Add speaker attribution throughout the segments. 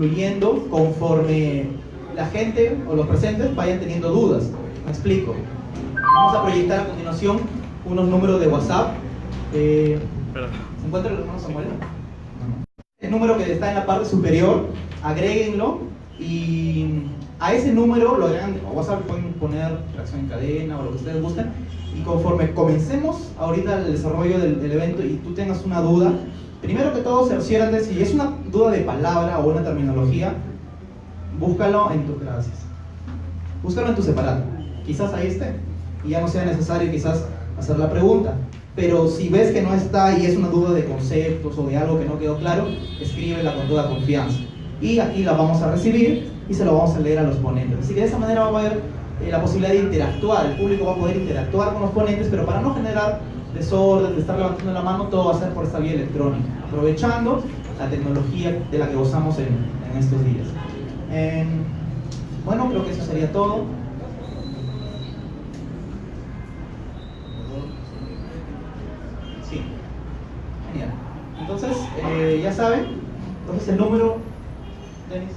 Speaker 1: fluyendo conforme la gente o los presentes vayan teniendo dudas. Me explico. Vamos a proyectar a continuación unos números de WhatsApp. ¿Se encuentra el hermano Samuel? El número que está en la parte superior, agréguenlo y a ese número lo agregan a WhatsApp, pueden poner reacción en cadena o lo que ustedes busquen, y conforme comencemos ahorita el desarrollo del evento y tú tengas una duda, primero que todo cerciórate si es una duda de palabra o una terminología, búscalo en tu separado, quizás ahí esté y ya no sea necesario quizás hacer la pregunta. Pero si ves que no está y es una duda de conceptos o de algo que no quedó claro, escríbela con toda confianza. Y aquí la vamos a recibir y se lo vamos a leer a los ponentes. Así que de esa manera va a haber la posibilidad de interactuar. El público va a poder interactuar con los ponentes, pero para no generar desorden, de estar levantando la mano, todo va a ser por esta vía electrónica, aprovechando la tecnología de la que gozamos en estos días. Bueno, creo que eso sería todo. Sí, genial. Entonces, ya saben, entonces el número, Denis.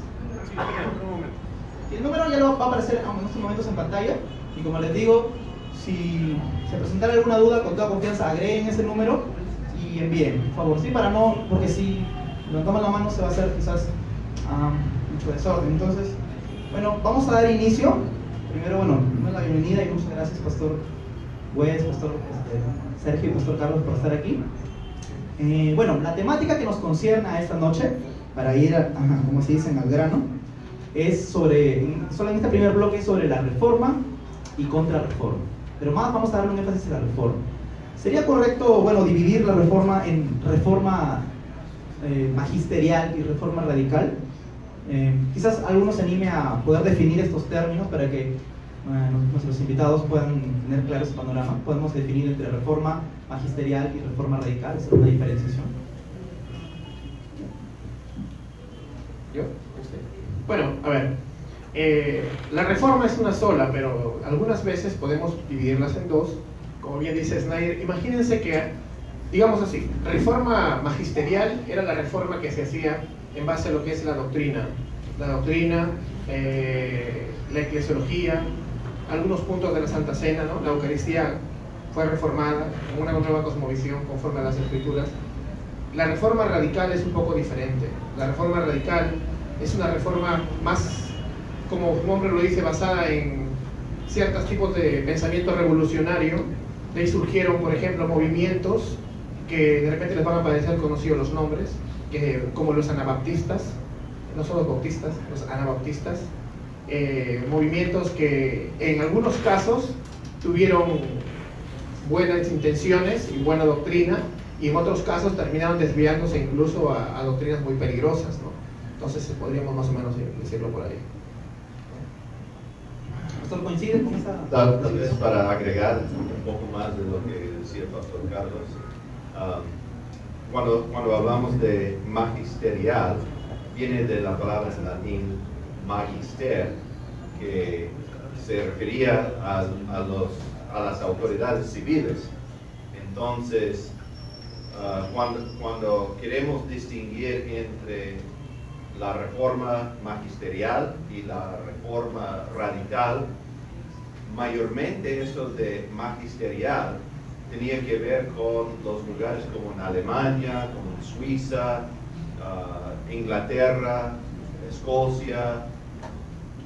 Speaker 1: Sí, el número ya lo va a aparecer en estos momentos en pantalla. Y como les digo, si se presentara alguna duda, con toda confianza agreguen ese número y envíen, por favor, sí, para no, porque si levantamos la mano se va a hacer quizás mucho desorden. Entonces, bueno, vamos a dar inicio. Primero, bueno, la bienvenida y muchas gracias, Pastor Wes, Pastor Sergio y Pastor Carlos, por estar aquí. Bueno, la temática que nos concierne a esta noche, para ir, como se dice, al grano, es solo en este primer bloque, sobre la reforma y contrarreforma. Pero más vamos a darle un énfasis a la reforma. Sería correcto, bueno, dividir la reforma en reforma magisterial y reforma radical. Quizás algunos se anime a poder definir estos términos para que nuestros invitados puedan tener claro ese panorama. Podemos definir entre reforma magisterial y reforma radical, esa es una diferenciación.
Speaker 2: ¿Yo? ¿Usted? Bueno, a ver, la reforma es una sola, pero algunas veces podemos dividirlas en dos. Como bien dice Snyder, imagínense que, digamos así, reforma magisterial era la reforma que se hacía en base a lo que es la doctrina, la eclesiología, algunos puntos de la Santa Cena, ¿no? La Eucaristía fue reformada en una nueva cosmovisión conforme a las Escrituras. La reforma radical es un poco diferente. La reforma radical es una reforma más, como su nombre lo dice, basada en ciertos tipos de pensamiento revolucionario. De ahí surgieron, por ejemplo, movimientos que de repente les van a parecer conocidos los nombres, como los anabaptistas, no son los bautistas, los anabaptistas, movimientos que en algunos casos tuvieron buenas intenciones y buena doctrina, y en otros casos terminaron desviándose incluso a doctrinas muy peligrosas, ¿no? Entonces podríamos más o menos decirlo por ahí.
Speaker 1: ¿Pastor coincide con esa?
Speaker 3: Tal vez para agregar un poco más de lo que decía el Pastor Carlos, cuando hablamos de magisterial, viene de la palabra en latín magister, que se refería a las autoridades civiles. Entonces, cuando queremos distinguir entre la reforma magisterial y la reforma radical, mayormente eso de magisterial tenía que ver con los lugares como en Alemania, como en Suiza, Inglaterra, Escocia,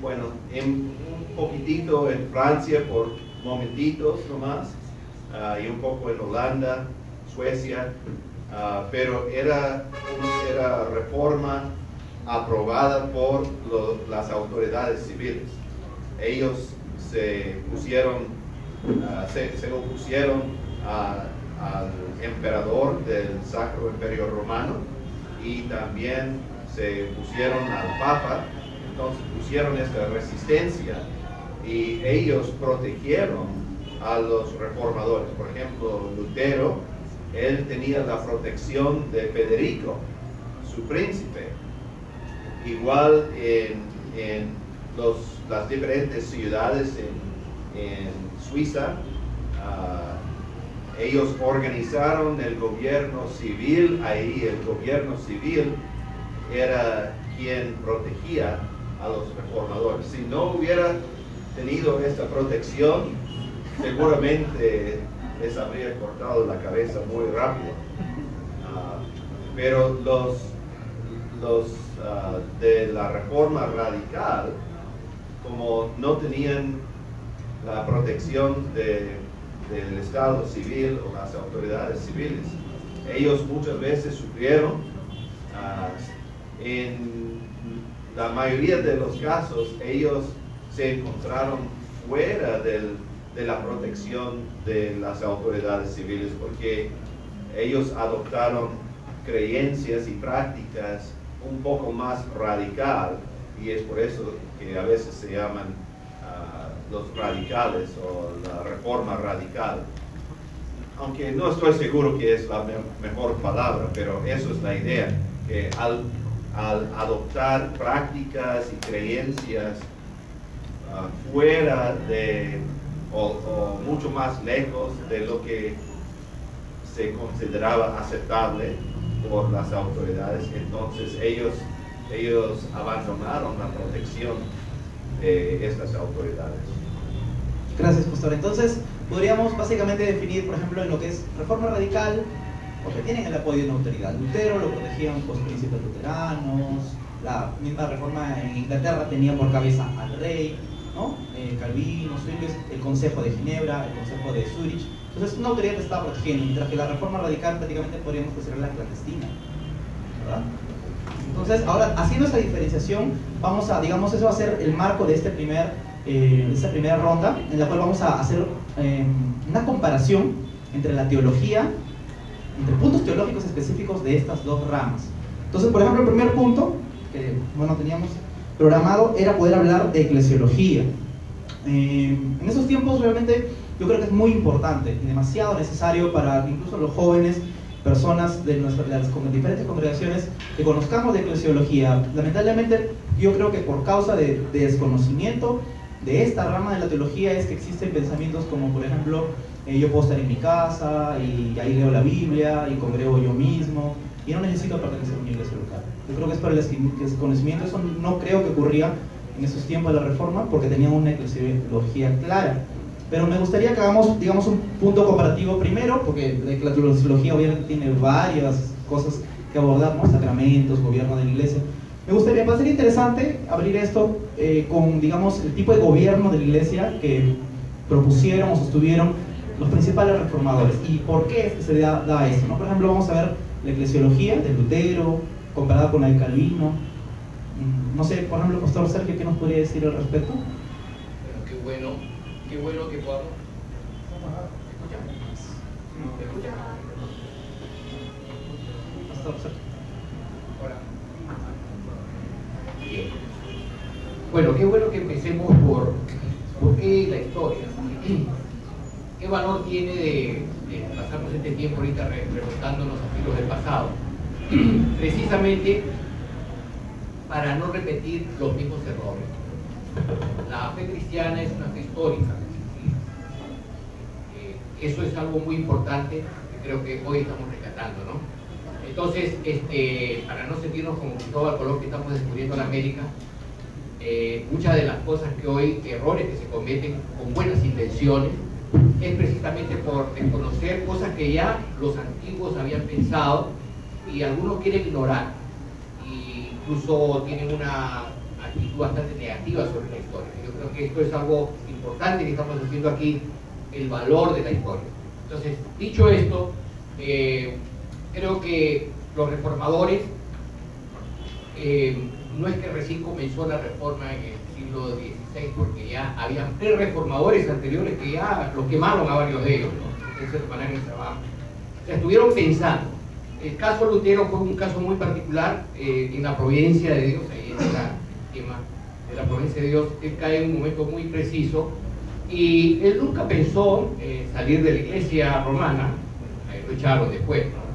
Speaker 3: bueno, un poquitito en Francia por momentitos nomás, y un poco en Holanda, Suecia, pero era reforma aprobada por las autoridades civiles. Ellos se opusieron al emperador del Sacro Imperio Romano y también se opusieron al Papa. Entonces pusieron esta resistencia y ellos protegieron a los reformadores. Por ejemplo, Lutero, él tenía la protección de Federico, su príncipe. Igual en las diferentes ciudades en Suiza, ellos organizaron el gobierno civil. Ahí el gobierno civil era quien protegía a los reformadores. Si no hubiera tenido esta protección, seguramente les habría cortado la cabeza muy rápido. Pero los de la reforma radical, como no tenían la protección del Estado civil o las autoridades civiles, ellos muchas veces sufrieron. En la mayoría de los casos, ellos se encontraron fuera de la protección de las autoridades civiles, porque ellos adoptaron creencias y prácticas un poco más radical, y es por eso que a veces se llaman los radicales o la reforma radical. Aunque no estoy seguro que es la mejor palabra, pero eso es la idea, que al adoptar prácticas y creencias fuera de o mucho más lejos de lo que se consideraba aceptable por las autoridades, entonces ellos abandonaron la protección de estas autoridades.
Speaker 1: Gracias, pastor. Entonces, podríamos básicamente definir, por ejemplo, en lo que es reforma radical, porque tienen el apoyo de una autoridad. Lutero lo protegían los príncipes luteranos, la misma reforma en Inglaterra tenía por cabeza al rey, ¿no? Calvino, Zwingli, el Consejo de Ginebra, el Consejo de Zurich. Entonces, una autoridad te estaba protegiendo, mientras que la reforma radical prácticamente podríamos considerarla clandestina, ¿verdad? Entonces, ahora, haciendo esa diferenciación, vamos a, digamos, eso va a ser el marco de esta primera ronda, en la cual vamos a hacer una comparación entre la teología, entre puntos teológicos específicos de estas dos ramas. Entonces, por ejemplo, el primer punto, que bueno, teníamos programado, era poder hablar de eclesiología. En esos tiempos, realmente, yo creo que es muy importante y demasiado necesario para incluso los jóvenes, personas de las diferentes congregaciones, que conozcamos de eclesiología. Lamentablemente, yo creo que por causa de desconocimiento de esta rama de la teología es que existen pensamientos como, por ejemplo, yo puedo estar en mi casa y ahí leo la Biblia y congrego yo mismo y no necesito pertenecer a una iglesia local. Yo creo que es por el desconocimiento. Eso no creo que ocurría en esos tiempos de la Reforma, porque tenían una eclesiología clara. Pero me gustaría que hagamos, digamos, un punto comparativo primero, porque la eclesiología obviamente tiene varias cosas que abordar, ¿no? Sacramentos, gobierno de la iglesia. Me gustaría, va a ser interesante abrir esto con, digamos, el tipo de gobierno de la iglesia que propusieron o sostuvieron los principales reformadores y por qué se da esto, ¿no? Por ejemplo, vamos a ver la eclesiología de Lutero comparada con la de Calvino. No sé, por ejemplo, pastor Sergio, ¿qué nos podría decir al respecto?
Speaker 4: Bueno, qué bueno que podamos. ¿Me escucha?
Speaker 1: Pastor Sergio.
Speaker 4: Hola. Bien. Bueno, qué bueno que empecemos por qué la historia. ¿Qué valor tiene de pasarnos este tiempo ahorita remontándonos a filos del pasado? Precisamente para no repetir los mismos errores. La fe cristiana es una fe histórica. Eso es algo muy importante que creo que hoy estamos rescatando, ¿no? Entonces, para no sentirnos como Cristóbal Colón que estamos descubriendo la América, muchas de las cosas que hoy, errores que se cometen con buenas intenciones, es precisamente por desconocer cosas que ya los antiguos habían pensado y algunos quieren ignorar, e incluso tienen una actitud bastante negativa sobre la historia. Yo creo que esto es algo importante que estamos haciendo aquí, el valor de la historia. Entonces, dicho esto, creo que los reformadores, no es que recién comenzó la reforma en el siglo XVI, porque ya habían pre-reformadores anteriores que ya los quemaron a varios de ellos, ¿no? Ese es el trabajo. O sea, estuvieron pensando. El caso Lutero fue un caso muy particular en la providencia de Dios, ahí está el tema de la providencia de Dios. Él cae en un momento muy preciso y él nunca pensó salir de la iglesia romana, lo echaron después, ¿no?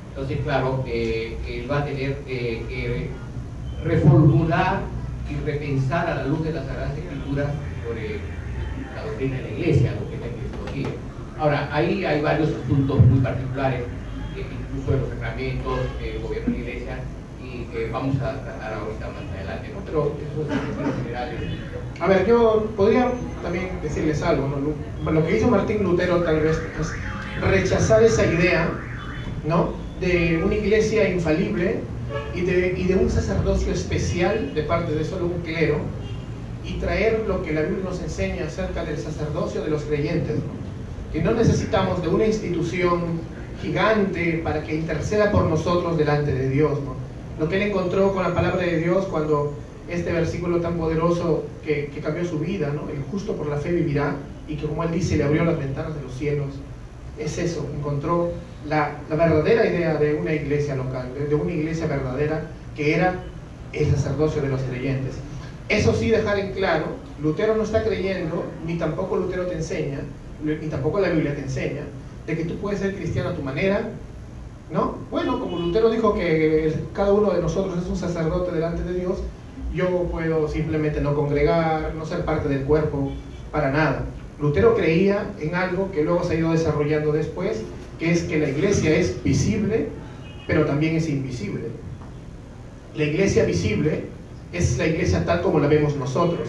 Speaker 4: Entonces, claro, él va a tener que reformular y repensar a la luz de las Sagradas Escrituras sobre la doctrina de la iglesia, lo que es la eclesiología. Ahora, ahí hay varios asuntos muy particulares, incluso de los sacramentos, el gobierno de la iglesia, y que vamos a tratar ahorita más adelante, ¿no? Pero eso es en general.
Speaker 2: A ver, yo podría también decirles algo, ¿no? Lo que hizo Martín Lutero tal vez es rechazar esa idea, ¿no?, de una iglesia infalible y de un sacerdocio especial de parte de solo un clero, y traer lo que la Biblia nos enseña acerca del sacerdocio de los creyentes, ¿no? Que no necesitamos de una institución gigante para que interceda por nosotros delante de Dios, ¿no? Lo que él encontró con la palabra de Dios cuando este versículo tan poderoso que cambió su vida, ¿no? El justo por la fe vivirá, y que, como él dice, le abrió las ventanas de los cielos. Es eso, encontró la verdadera idea de una iglesia local, de una iglesia verdadera, que era el sacerdocio de los creyentes. Eso sí, dejar en claro, Lutero no está creyendo, ni tampoco Lutero te enseña, ni tampoco la Biblia te enseña, de que tú puedes ser cristiano a tu manera, ¿no? Bueno, como Lutero dijo que cada uno de nosotros es un sacerdote delante de Dios, yo puedo simplemente no congregar, no ser parte del cuerpo, para nada. Lutero creía en algo que luego se ha ido desarrollando después, que es que la iglesia es visible, pero también es invisible. La iglesia visible es la iglesia tal como la vemos nosotros,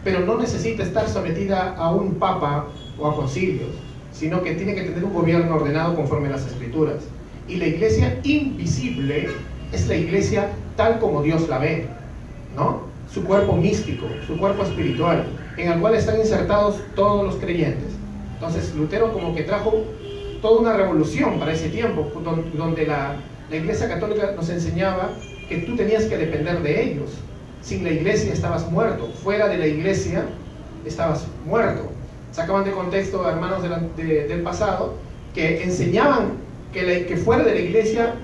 Speaker 2: pero no necesita estar sometida a un papa o a concilios, sino que tiene que tener un gobierno ordenado conforme a las Escrituras. Y la iglesia invisible es la iglesia tal como Dios la ve, ¿no? Su cuerpo místico, su cuerpo espiritual, en el cual están insertados todos los creyentes. Entonces Lutero como que trajo toda una revolución para ese tiempo, donde la Iglesia Católica nos enseñaba que tú tenías que depender de ellos. Sin la iglesia estabas muerto, fuera de la iglesia estabas muerto. Sacaban de contexto a hermanos del pasado que enseñaban que fuera de la iglesia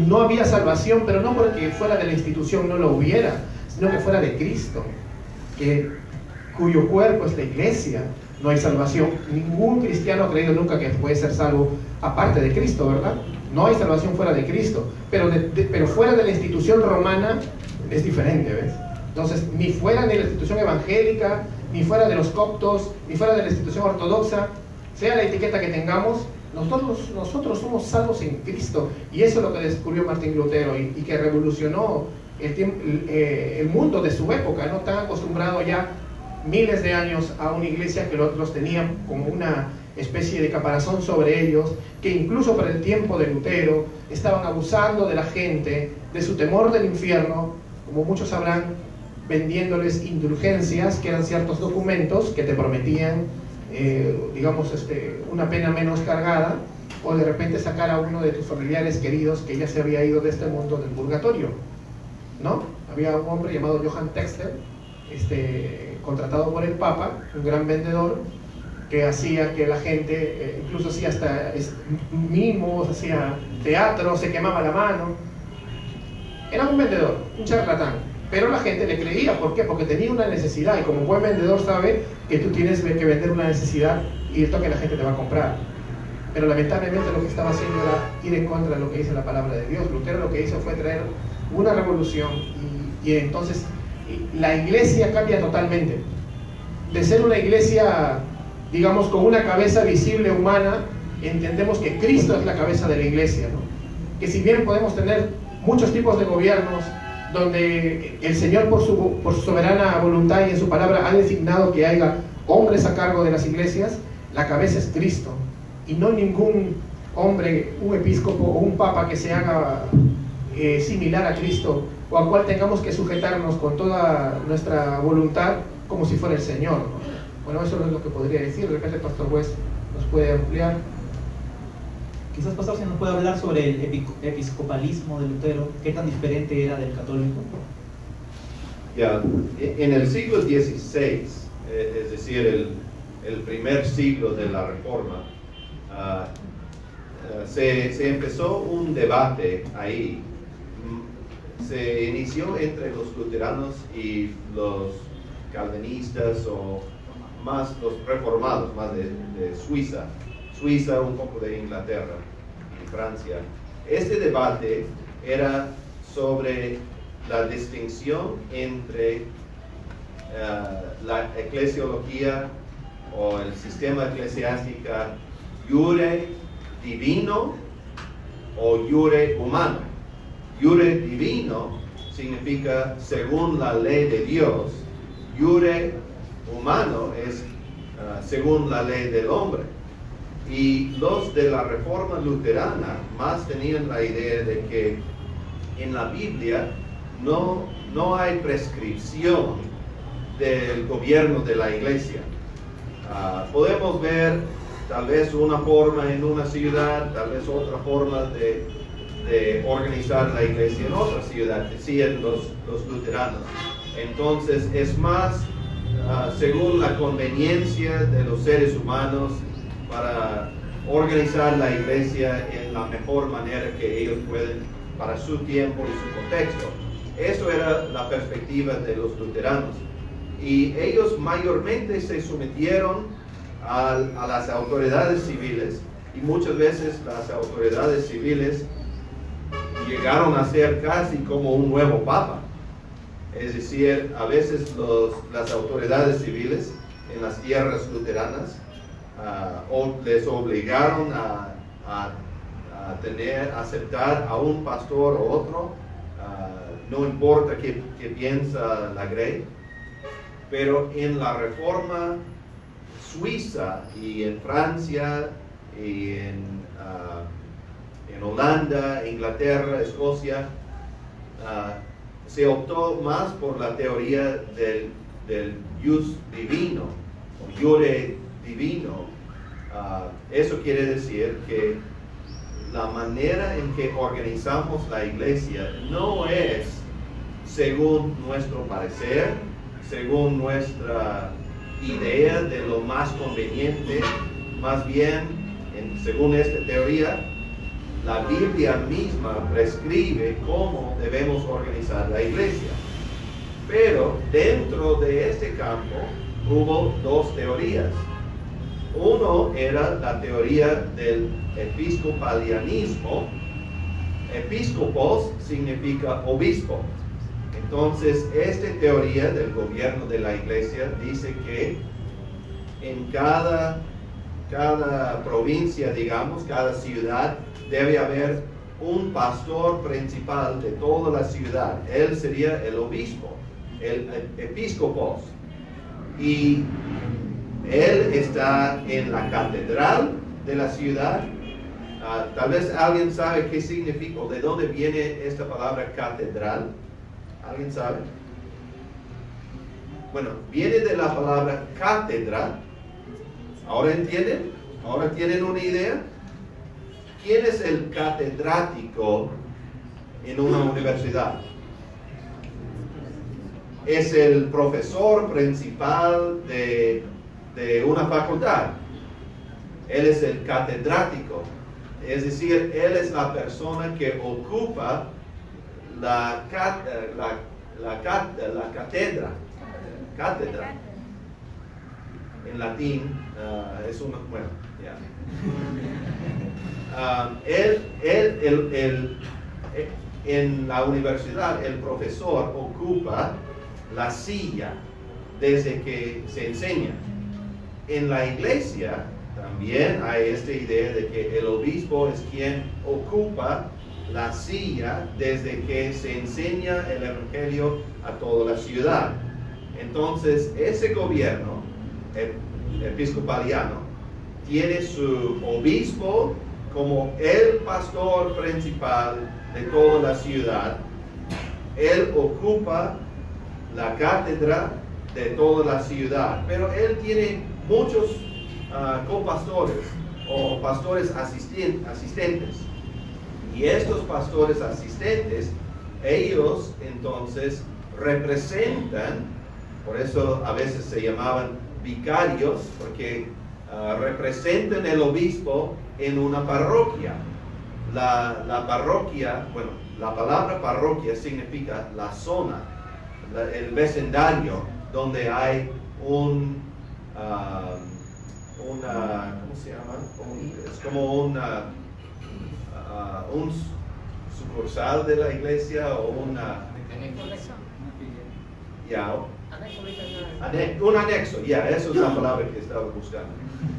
Speaker 2: no había salvación, pero no porque fuera de la institución no lo hubiera, sino que fuera de Cristo, cuyo cuerpo es la iglesia, no hay salvación. Ningún cristiano ha creído nunca que puede ser salvo aparte de Cristo, ¿verdad? No hay salvación fuera de Cristo, pero fuera de la institución romana es diferente, ¿ves? Entonces, ni fuera de la institución evangélica, ni fuera de los coptos, ni fuera de la institución ortodoxa, sea la etiqueta que tengamos, nosotros somos salvos en Cristo. Y eso es lo que descubrió Martín Lutero y que revolucionó el mundo de su época, ¿no? Tan acostumbrado ya miles de años a una iglesia que los tenía como una especie de caparazón sobre ellos, que incluso para el tiempo de Lutero estaban abusando de la gente, de su temor del infierno, como muchos sabrán, vendiéndoles indulgencias, que eran ciertos documentos que te prometían, digamos, una pena menos cargada, o de repente sacar a uno de tus familiares queridos que ya se había ido de este mundo del purgatorio, ¿no? Había un hombre llamado Johann Texter, contratado por el Papa, un gran vendedor, que hacía que la gente, incluso hacía hasta mimos, hacía teatro, se quemaba la mano. Era un vendedor, un charlatán, pero la gente le creía. ¿Por qué? Porque tenía una necesidad, y como buen vendedor sabe que tú tienes que vender una necesidad y esto que la gente te va a comprar. Pero lamentablemente lo que estaba haciendo era ir en contra de lo que dice la palabra de Dios. Lutero lo que hizo fue traer una revolución, y entonces la iglesia cambia totalmente. De ser una iglesia, digamos, con una cabeza visible humana, entendemos que Cristo es la cabeza de la iglesia, ¿no? Que si bien podemos tener muchos tipos de gobiernos donde el Señor por su soberana voluntad y en su palabra ha designado que haya hombres a cargo de las iglesias, la cabeza es Cristo, y no ningún hombre, un episcopo o un papa que se haga similar a Cristo, o al cual tengamos que sujetarnos con toda nuestra voluntad como si fuera el Señor, ¿no? Bueno, eso es lo que podría decir. De repente el pastor West nos puede ampliar.
Speaker 1: Quizás, pastor, si nos puede hablar sobre el episcopalismo de Lutero, qué tan diferente era del católico.
Speaker 3: Ya, en el siglo XVI, es decir, el primer siglo de la Reforma, se empezó un debate ahí. Se inició entre los luteranos y los calvinistas, o más los reformados, más de Suiza, un poco de Inglaterra y Francia. Este debate era sobre la distinción entre la eclesiología o el sistema eclesiástico iure divino o iure humano. Iure divino significa según la ley de Dios. Iure humano es según la ley del hombre. Y los de la Reforma Luterana más tenían la idea de que en la Biblia no hay prescripción del gobierno de la iglesia. Podemos ver tal vez una forma en una ciudad, tal vez otra forma de organizar la iglesia en otra ciudad, decían los luteranos. Entonces es más según la conveniencia de los seres humanos para organizar la iglesia en la mejor manera que ellos pueden para su tiempo y su contexto. Eso era la perspectiva de los luteranos. Y ellos mayormente se sometieron a las autoridades civiles, y muchas veces las autoridades civiles llegaron a ser casi como un nuevo papa. Es decir, a veces las autoridades civiles en las tierras luteranas les obligaron a aceptar a un pastor o otro, no importa qué piensa la Grey. Pero en la Reforma Suiza y en Francia y en Holanda, Inglaterra, Escocia, se optó más por la teoría del jus divino o iure divino. Eso quiere decir que la manera en que organizamos la iglesia no es según nuestro parecer, según nuestra idea de lo más conveniente, más bien, según esta teoría, la Biblia misma prescribe cómo debemos organizar la iglesia. Pero dentro de este campo hubo dos teorías. Uno era la teoría del episcopalianismo. Episcopos significa obispo. Entonces, esta teoría del gobierno de la iglesia dice que en cada provincia, digamos, cada ciudad, debe haber un pastor principal de toda la ciudad. Él sería el obispo, el episcopos. Y él está en la catedral de la ciudad. Tal vez alguien sabe qué significa o de dónde viene esta palabra catedral. ¿Alguien sabe? Bueno, viene de la palabra cátedra. ¿Ahora entienden? ¿Ahora tienen una idea? ¿Quién es el catedrático en una universidad? Es el profesor principal de una facultad. Él es el catedrático. Es decir, él es la persona que ocupa la cátedra. En latín es una, bueno, ya. En la universidad el profesor ocupa la silla desde que se enseña. En la iglesia también hay esta idea de que el obispo es quien ocupa la silla desde que se enseña el evangelio a toda la ciudad. Entonces, ese gobierno episcopaliano tiene su obispo como el pastor principal de toda la ciudad. Él ocupa la cátedra de toda la ciudad, pero él tiene muchos copastores o pastores asistentes. Y estos pastores asistentes, ellos entonces representan, por eso a veces se llamaban vicarios, porque representan el obispo en una parroquia. La parroquia, bueno, la palabra parroquia significa la zona, el vecindario donde hay ¿cómo se llama? Es como un sucursal de la iglesia o un anexo, eso es la palabra que estaba buscando.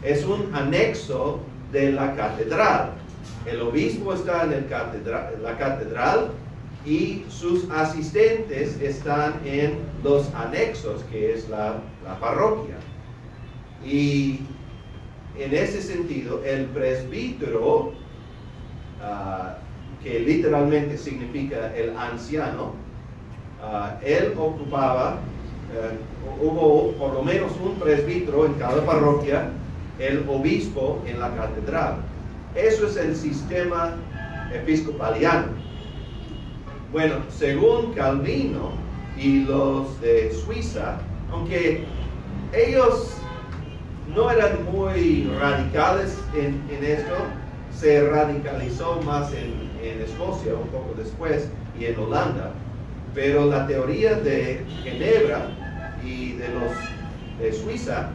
Speaker 3: Es un anexo de la catedral. El obispo está en la catedral y sus asistentes están en los anexos, que es la parroquia. Y en ese sentido, el presbítero, que literalmente significa el anciano, él ocupaba, hubo por lo menos un presbítero en cada parroquia, el obispo en la catedral. Eso es el sistema episcopaliano. Bueno, según Calvino y los de Suiza, aunque ellos no eran muy radicales en esto, se radicalizó más en Escocia un poco después y en Holanda, pero la teoría de Ginebra y de los de Suiza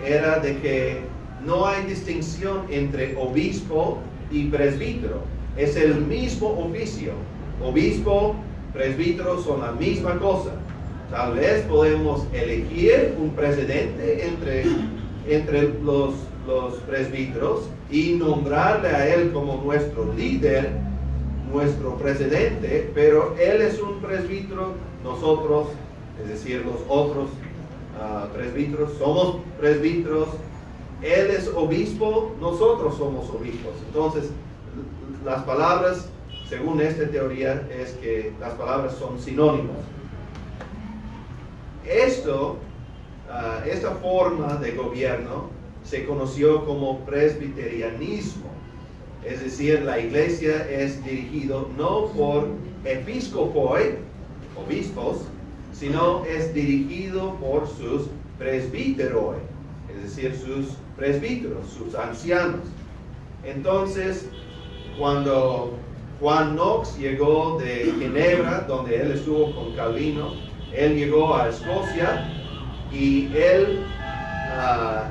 Speaker 3: era de que no hay distinción entre obispo y presbítero, es el mismo oficio. Obispo, presbítero son la misma cosa. Tal vez podemos elegir un presidente entre los presbíteros y nombrarle a él como nuestro líder, nuestro presidente, pero él es un presbítero, nosotros, es decir, los otros presbíteros, somos presbíteros, él es obispo, nosotros somos obispos. Entonces, las palabras, según esta teoría, es que las palabras son sinónimos. Esta forma de gobierno se conoció como presbiterianismo, es decir, la iglesia es dirigido no por episcopoi, obispos, sino es dirigido por sus presbíteroi, es decir, sus presbíteros, sus ancianos. Entonces, cuando Juan Knox llegó de Ginebra, donde él estuvo con Calvino, él llegó a Escocia y él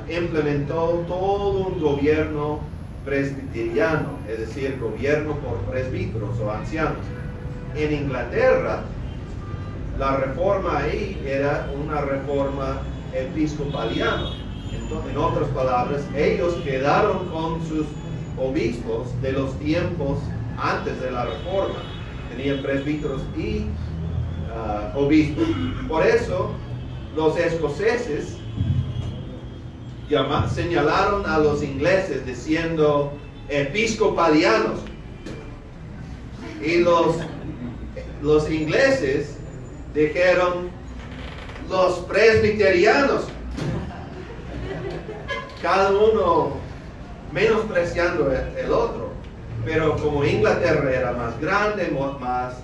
Speaker 3: implementó todo un gobierno presbiteriano, es decir, gobierno por presbíteros o ancianos. En Inglaterra, la reforma ahí era una reforma episcopaliana. Entonces, en otras palabras, ellos quedaron con sus obispos de los tiempos antes de la reforma. Tenían presbíteros y obispos. Por eso, los escoceses señalaron a los ingleses diciendo episcopalianos. Y los ingleses dijeron los presbiterianos. Cada uno menospreciando el otro. Pero como Inglaterra era más grande, más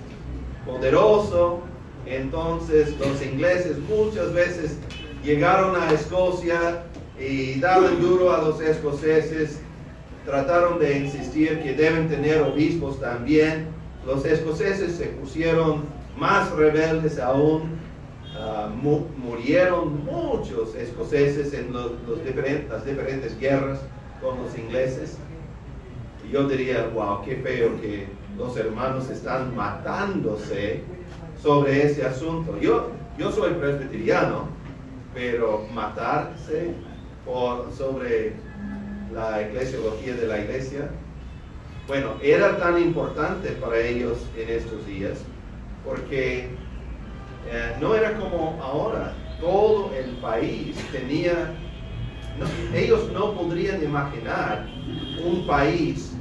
Speaker 3: poderoso, entonces los ingleses muchas veces llegaron a Escocia y daban duro a los escoceses, trataron de insistir que deben tener obispos también. Los escoceses se pusieron más rebeldes aún, murieron muchos escoceses en las diferentes guerras con los ingleses. Y yo diría, wow, qué feo que los hermanos están matándose sobre ese asunto. Yo soy presbiteriano, pero matarse sobre la eclesiología de la iglesia, bueno, era tan importante para ellos en estos días, porque no era como ahora, todo el país tenía, ellos no podrían imaginar un país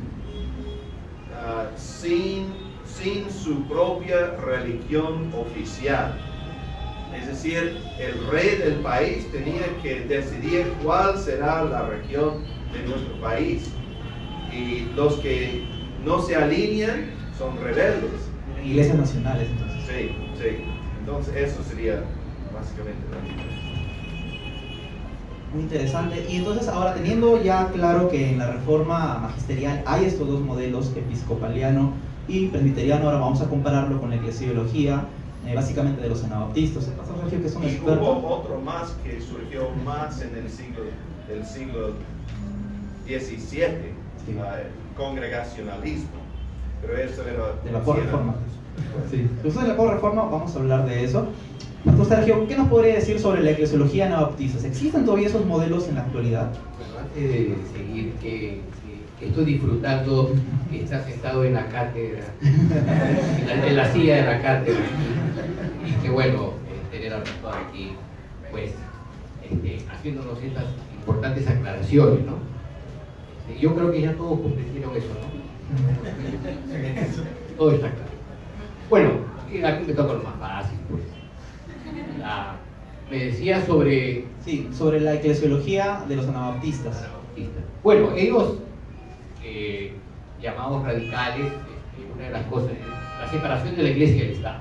Speaker 3: sin su propia religión oficial. Es decir, el rey del país tenía que decidir cuál será la religión de nuestro país. Y los que no se alinean son rebeldes.
Speaker 1: Iglesias nacionales, entonces.
Speaker 3: Sí. Entonces eso sería básicamente la diferencia.
Speaker 1: Muy interesante. Y entonces ahora, teniendo ya claro que en la reforma magisterial hay estos dos modelos, episcopaliano y presbiteriano, ahora vamos a compararlo con la eclesiología básicamente de los anabaptistas. El pastor Sergio, que es un experto.
Speaker 3: Hubo otro más que surgió más en el siglo XVII, sí. El congregacionalismo, pero eso era
Speaker 1: de la reforma. Sí. Entonces, en la reforma vamos a hablar de eso. Pastor Sergio, ¿qué nos podría decir sobre la eclesiología anabaptista? ¿Existen todavía esos modelos en la actualidad?
Speaker 4: Bueno, antes de seguir, que estoy disfrutando estar sentado en la cátedra, en la silla de la cátedra, y qué bueno tener al rector aquí, pues, haciéndonos estas importantes aclaraciones, ¿no? Yo creo que ya todos comprendieron eso, ¿no? Todo está claro. Bueno, aquí me toca lo más fácil, pues. Me decía sobre...
Speaker 1: Sí, sobre la eclesiología de los anabaptistas.
Speaker 4: Bueno, ellos, llamados radicales, una de las cosas es la separación de la iglesia y del Estado.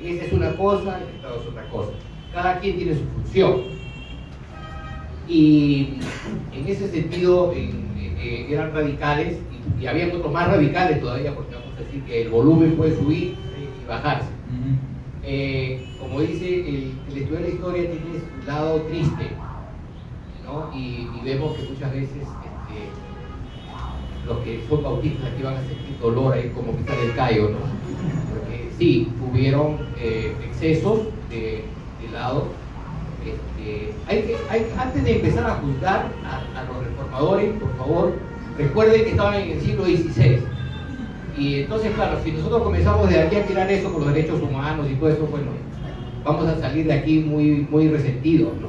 Speaker 4: La iglesia es una cosa, el Estado es otra cosa. Cada quien tiene su función. Y en ese sentido eran radicales y había otros más radicales todavía, porque vamos a decir que el volumen puede subir y bajarse. Como dice, el estudio de la historia tiene su lado triste, ¿no? Y vemos que muchas veces los que son bautistas aquí van a sentir dolor ahí como quitar el callo, ¿no? Porque sí, hubieron excesos de lado. Antes de empezar a juzgar a los reformadores, por favor, recuerden que estaban en el siglo XVI. Y entonces, claro, si nosotros comenzamos de aquí a tirar eso con los derechos humanos y todo eso, bueno, vamos a salir de aquí muy, muy resentidos, ¿no?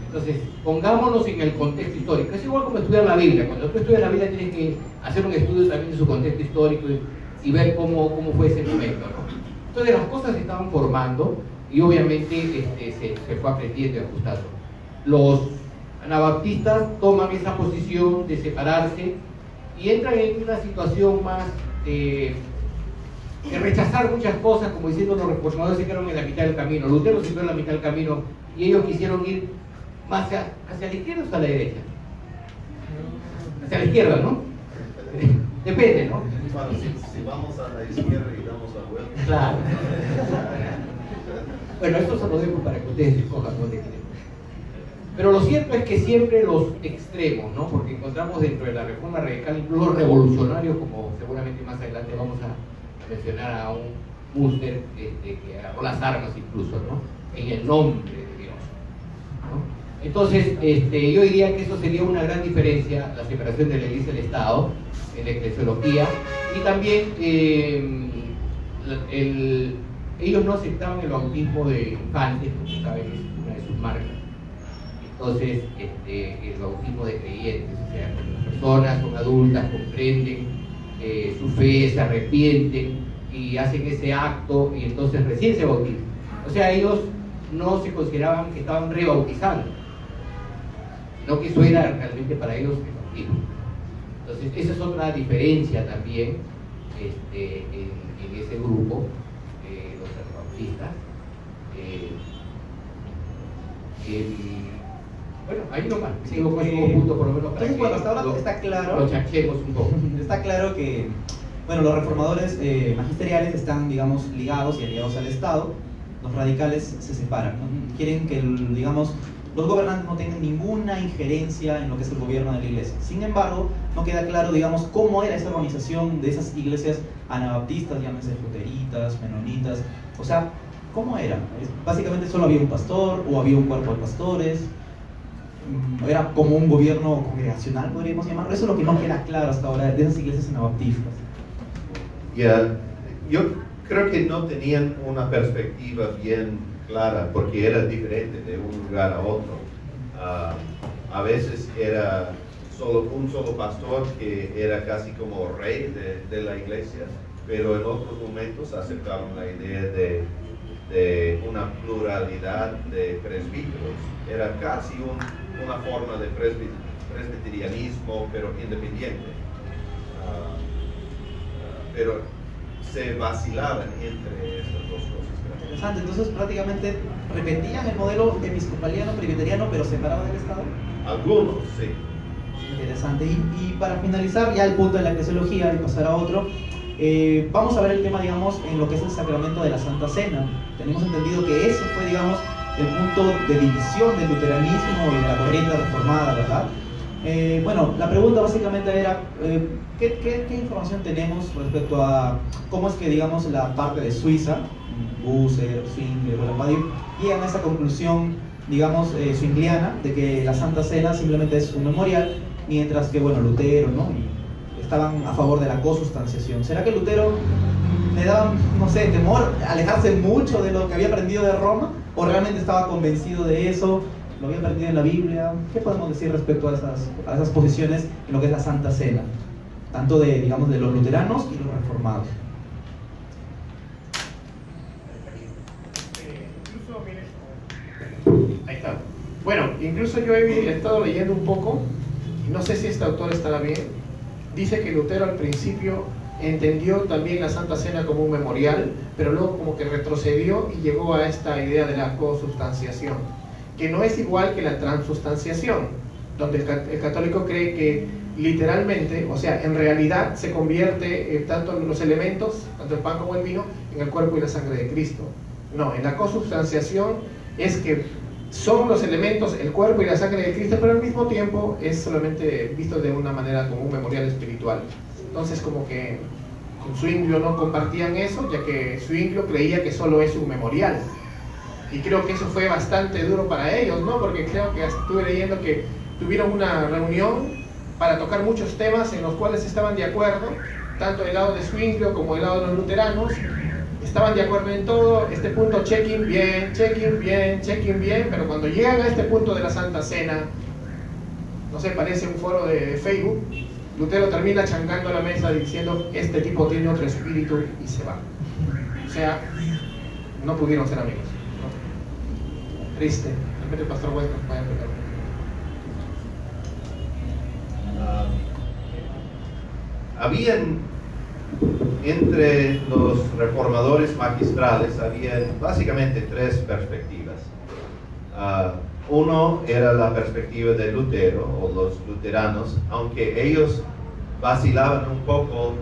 Speaker 4: Entonces, pongámonos en el contexto histórico. Es igual como estudiar la Biblia. Cuando tú estudias la Biblia tienes que hacer un estudio también de su contexto histórico y ver cómo fue ese momento, ¿no? Entonces, las cosas se estaban formando y obviamente se fue aprendiendo y ajustando. Los anabaptistas toman esa posición de separarse y entran en una situación más de rechazar muchas cosas, como diciendo los reformadores se quedaron en la mitad del camino, Lutero se quedó en la mitad del camino y ellos quisieron ir más hacia la izquierda o hacia la derecha. Hacia la izquierda, ¿no? Depende, ¿no?
Speaker 3: Bueno, si vamos a la izquierda y damos la vuelta.
Speaker 4: Claro. Bueno, esto se lo dejo para que ustedes escojan dónde quieren. Pero lo cierto es que siempre los extremos, ¿no? Porque encontramos dentro de la reforma radical incluso revolucionarios, como seguramente más adelante vamos a mencionar a un Munster que agarró las armas incluso, ¿no? En el nombre de Dios, ¿no? Entonces, yo diría que eso sería una gran diferencia, la separación de la iglesia y el Estado, en la eclesiología, y también ellos no aceptaban el bautismo de infantes, porque saben que es una de sus marcas. Entonces, el bautismo de creyentes, o sea, cuando las personas son adultas, comprenden su fe, se arrepienten y hacen ese acto y entonces recién se bautizan. O sea, ellos no se consideraban que estaban rebautizando, sino que eso era realmente para ellos el bautismo. Entonces, esa es otra diferencia también en ese grupo, los anabaptistas. Bueno, ahí nomás,
Speaker 1: Sí,
Speaker 4: digo pues un punto por lo menos para
Speaker 1: entonces, bueno, hasta ahora está claro.
Speaker 4: lo chachemos un poco.
Speaker 1: Está claro que, bueno, los reformadores magisteriales están, digamos, ligados y aliados al Estado. Los radicales se separan, ¿no? Quieren que, digamos, los gobernantes no tengan ninguna injerencia en lo que es el gobierno de la iglesia. Sin embargo, no queda claro, digamos, cómo era esa organización de esas iglesias anabaptistas, llámese luteritas, menonitas. O sea, ¿cómo era? Básicamente solo había un pastor o había un cuerpo de pastores. Era como un gobierno congregacional, podríamos llamarlo. Eso es lo que no queda claro hasta ahora de esas iglesias anabaptistas.
Speaker 3: Yo creo que no tenían una perspectiva bien clara porque era diferente de un lugar a otro. A veces era un solo pastor que era casi como rey de la iglesia, pero en otros momentos aceptaron la idea de una pluralidad de presbíteros. Era casi una forma de presbiterianismo, pero independiente. Pero se vacilaban entre estas dos cosas.
Speaker 1: Interesante, entonces prácticamente repetían el modelo episcopaliano, presbiteriano, pero separado del Estado.
Speaker 3: Algunos, sí.
Speaker 1: Interesante, y para finalizar ya el punto de la eclesiología y pasar a otro, vamos a ver el tema, digamos, en lo que es el sacramento de la Santa Cena. Tenemos entendido que eso fue, digamos, el punto de división del luteranismo y de la corriente reformada, ¿verdad? Bueno, la pregunta básicamente era, ¿qué información tenemos respecto a cómo es que, digamos, la parte de Suiza, Bucer, Zwingli, Rolapadi, llegan a esa conclusión, digamos, zwingliana, de que la Santa Cena simplemente es un memorial, mientras que, bueno, Lutero, ¿no? estaban a favor de la consustanciación. ¿Será que Lutero le daba, no sé, temor alejarse mucho de lo que había aprendido de Roma? ¿O realmente estaba convencido de eso? ¿Lo había aprendido en la Biblia? ¿Qué podemos decir respecto a esas posiciones en lo que es la Santa Cena? Tanto de, digamos, de los luteranos y los reformados.
Speaker 2: Ahí está. Bueno, incluso yo he estado leyendo un poco, y no sé si este autor estará bien. Dice que Lutero al principio entendió también la Santa Cena como un memorial, pero luego como que retrocedió y llegó a esta idea de la consubstanciación, que no es igual que la transubstanciación, donde el católico cree que literalmente, o sea, en realidad se convierte tanto los elementos, tanto el pan como el vino, en el cuerpo y la sangre de Cristo. No, en la consubstanciación es que son los elementos, el cuerpo y la sangre de Cristo, pero al mismo tiempo es solamente visto de una manera como un memorial espiritual. Entonces como que con Zwinglio no compartían eso, ya que Zwinglio creía que solo es un memorial. Y creo que eso fue bastante duro para ellos, ¿no? Porque creo que estuve leyendo que tuvieron una reunión para tocar muchos temas en los cuales estaban de acuerdo, tanto del lado de Zwinglio como del lado de los luteranos. Estaban de acuerdo en todo, este punto checking bien, pero cuando llegan a este punto de la Santa Cena, no sé, parece un foro de Facebook, Lutero termina chancando a la mesa diciendo, este tipo tiene otro espíritu, y se va. O sea, no pudieron ser amigos, ¿no? Triste. Realmente el pastor Weston vaya a explicar.
Speaker 3: Habían entre los reformadores magistrales había básicamente tres perspectivas. Uno era la perspectiva de Lutero o los luteranos, aunque ellos vacilaban un poco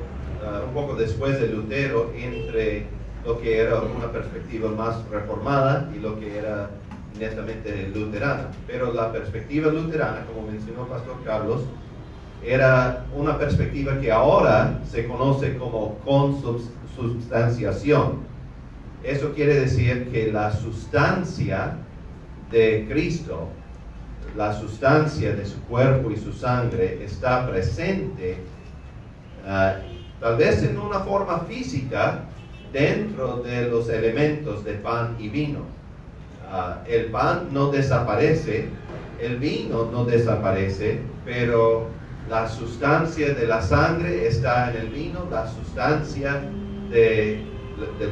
Speaker 3: después de Lutero entre lo que era una perspectiva más reformada y lo que era netamente luterana. Pero la perspectiva luterana, como mencionó Pastor Carlos, era una perspectiva que ahora se conoce como consubstanciación. Eso quiere decir que la sustancia de Cristo, la sustancia de su cuerpo y su sangre está presente, tal vez en una forma física, dentro de los elementos de pan y vino. El pan no desaparece, el vino no desaparece, pero la sustancia de la sangre está en el vino, la sustancia del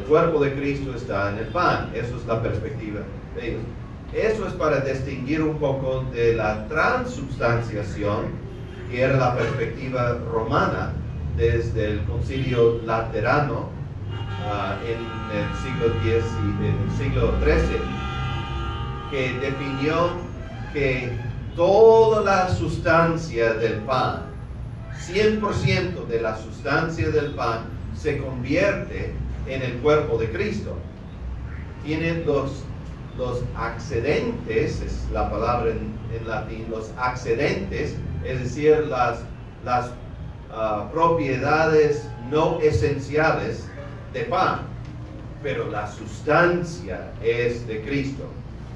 Speaker 3: cuerpo de Cristo está en el pan. Eso es la perspectiva de ellos. Eso es para distinguir un poco de la transubstanciación, que era la perspectiva romana desde el Concilio Laterano en el siglo X y en el siglo XIII, que definió que toda la sustancia del pan, 100% de la sustancia del pan, se convierte en el cuerpo de Cristo. Tienen los accedentes, es la palabra en latín, los accedentes, es decir, las propiedades no esenciales de pan, pero la sustancia es de Cristo.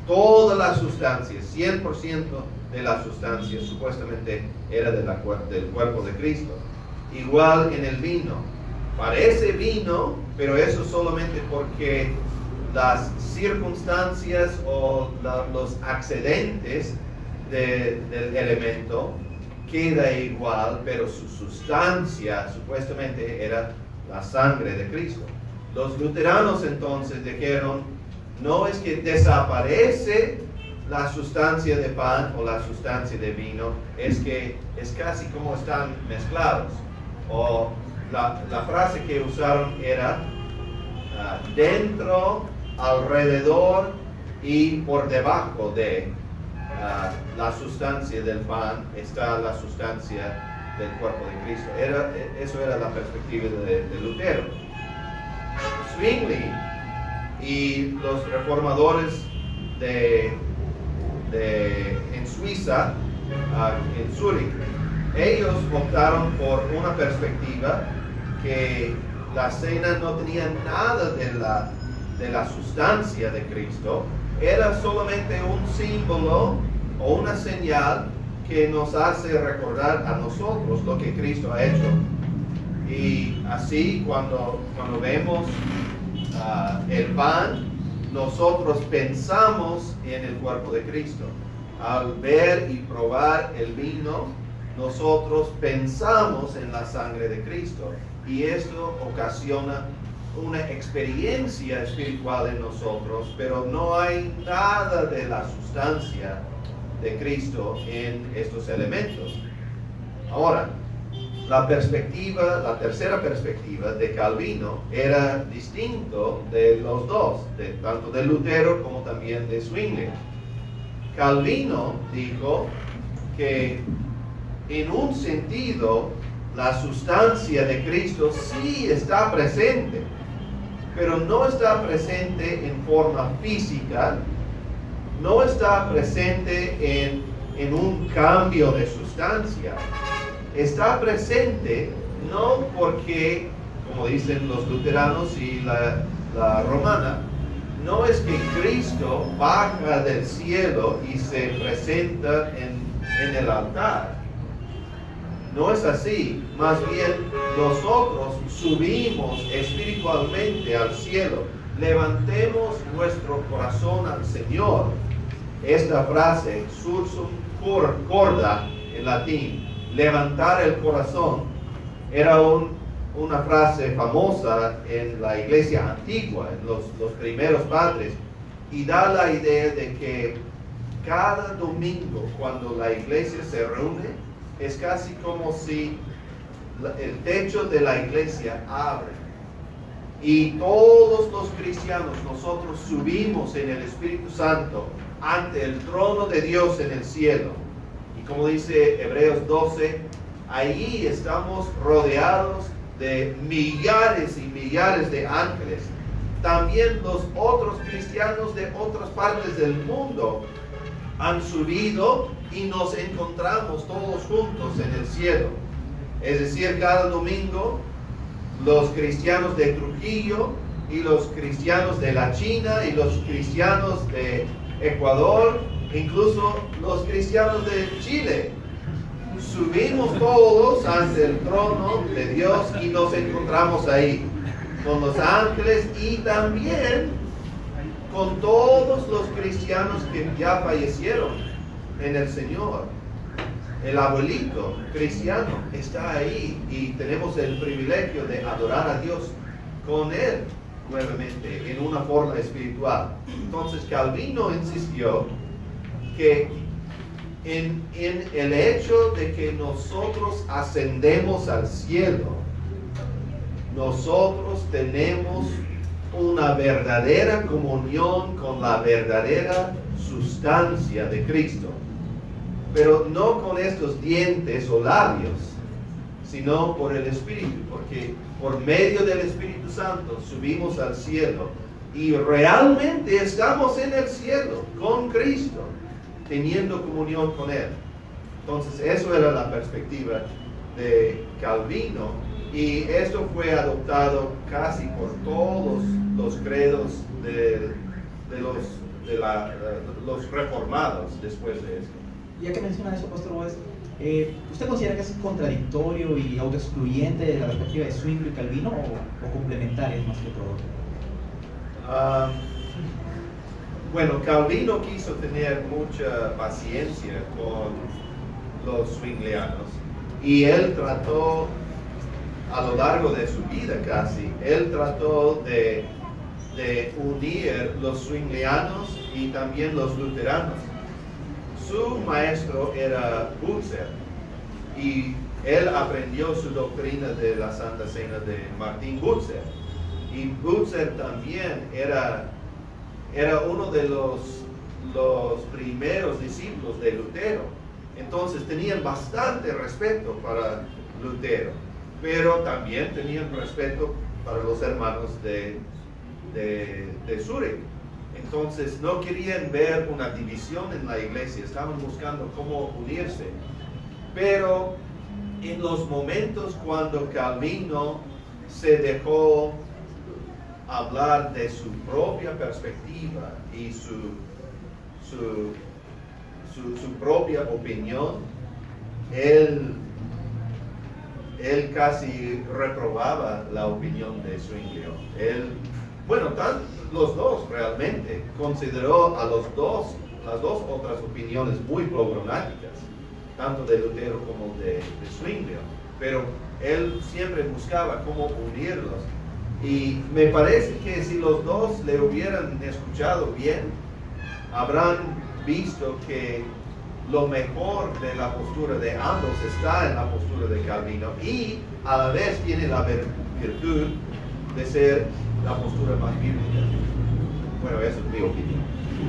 Speaker 3: Toda la sustancia, 100% de la sustancia supuestamente era del cuerpo de Cristo. Igual en el vino, parece vino, pero eso solamente porque las circunstancias o los accedentes del elemento queda igual, pero su sustancia supuestamente era la sangre de Cristo. Los luteranos entonces dijeron, no es que desaparece la sustancia de pan o la sustancia de vino, es que es casi como están mezclados. O la frase que usaron era dentro, alrededor y por debajo de la sustancia del pan está la sustancia del cuerpo de Cristo. Eso era la perspectiva de Lutero. Zwingli y los reformadores en Suiza, en Zúrich, ellos optaron por una perspectiva que la cena no tenía nada de la sustancia de Cristo, era solamente un símbolo o una señal que nos hace recordar a nosotros lo que Cristo ha hecho Y así cuando vemos el pan, nosotros pensamos en el cuerpo de Cristo. Al ver y probar el vino, nosotros pensamos en la sangre de Cristo. Y esto ocasiona una experiencia espiritual en nosotros, pero no hay nada de la sustancia de Cristo en estos elementos. Ahora, la tercera perspectiva de Calvino era distinto de los dos, tanto de Lutero como también de Zwingli. Calvino dijo que en un sentido la sustancia de Cristo sí está presente, pero no está presente en forma física, no está presente en un cambio de sustancia. Está presente no porque, como dicen los luteranos y la romana, no es que Cristo baja del cielo y se presenta en el altar. No es así, más bien nosotros subimos espiritualmente al cielo. Levantemos nuestro corazón al Señor. Esta frase, sursum corda en latín, levantar el corazón, era una frase famosa en la iglesia antigua, en los primeros padres, y da la idea de que cada domingo cuando la iglesia se reúne, es casi como si el techo de la iglesia abre y todos los cristianos, nosotros subimos en el Espíritu Santo ante el trono de Dios en el cielo. Y como dice Hebreos 12, allí estamos rodeados de millares y millares de ángeles. También los otros cristianos de otras partes del mundo han subido y nos encontramos todos juntos en el cielo. Es decir, cada domingo los cristianos de Trujillo y los cristianos de la China y los cristianos de Ecuador, incluso los cristianos de Chile, subimos todos ante el trono de Dios y nos encontramos ahí con los ángeles y también con todos los cristianos que ya fallecieron en el Señor. El abuelito cristiano está ahí y tenemos el privilegio de adorar a Dios con él nuevamente en una forma espiritual. Entonces Calvino insistió que en el hecho de que nosotros ascendemos al cielo, nosotros tenemos una verdadera comunión con la verdadera sustancia de Cristo, pero no con estos dientes o labios, sino por el Espíritu, porque por medio del Espíritu Santo subimos al cielo y realmente estamos en el cielo con Cristo, teniendo comunión con Él. Entonces, eso era la perspectiva de Calvino, y esto fue adoptado casi por todos los credos de los reformados después de esto.
Speaker 1: Ya que menciona eso, Pastor Boaz, ¿usted considera que es contradictorio y autoexcluyente de la perspectiva de Zwingli y Calvino o complementario más que todo?
Speaker 3: Bueno, Calvino quiso tener mucha paciencia con los zwinglianos y él trató, a lo largo de su vida casi, él trató de unir los zwinglianos y también los luteranos. Su maestro era Butzer y él aprendió su doctrina de la Santa Cena de Martín Butzer. Y Butzer también era uno de los primeros discípulos de Lutero. Entonces tenían bastante respeto para Lutero, pero también tenían respeto para los hermanos de Zúrich. Entonces no querían ver una división en la iglesia, estaban buscando cómo unirse. Pero en los momentos cuando Calvino se dejó hablar de su propia perspectiva y su propia opinión, él él casi reprobaba la opinión de Zwinglio. Los dos realmente consideró a las dos otras opiniones muy problemáticas, tanto de Lutero como de Zwinglio, pero él siempre buscaba cómo unirlos. Y me parece que si los dos le hubieran escuchado bien, habrán visto que lo mejor de la postura de ambos está en la postura de Calvino, y a la vez tiene la virtud de ser la postura más bíblica. Bueno, esa es mi opinión.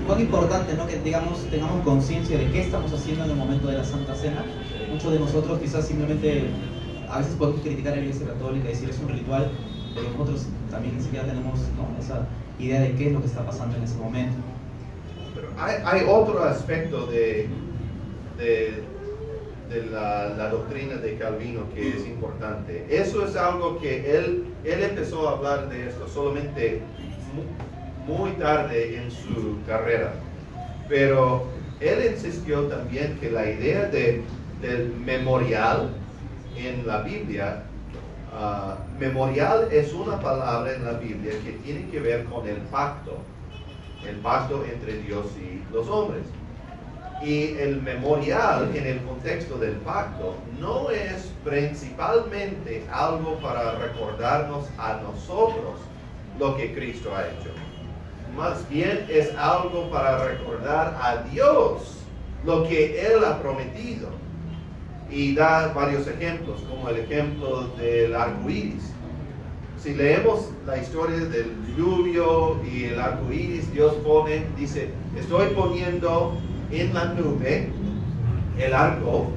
Speaker 1: Cuán importante, ¿no?, que tengamos conciencia de qué estamos haciendo en el momento de la Santa Cena. Muchos de nosotros quizás simplemente, a veces podemos criticar a la Iglesia Católica y decir es un ritual, pero nosotros también ni siquiera tenemos, ¿no?, esa idea de qué es lo que está pasando en ese momento.
Speaker 3: Pero hay otro aspecto de la doctrina de Calvino que es importante. Eso es algo que él empezó a hablar de esto solamente muy tarde en su carrera, pero él insistió también que la idea del memorial en la Biblia, memorial es una palabra en la Biblia que tiene que ver con el pacto entre Dios y los hombres. Y el memorial en el contexto del pacto no es principalmente algo para recordarnos a nosotros lo que Cristo ha hecho. Más bien es algo para recordar a Dios lo que Él ha prometido. Y da varios ejemplos, como el ejemplo del arco iris. Si leemos la historia del diluvio y el arco iris, Dios dice, estoy poniendo en la nube el arco,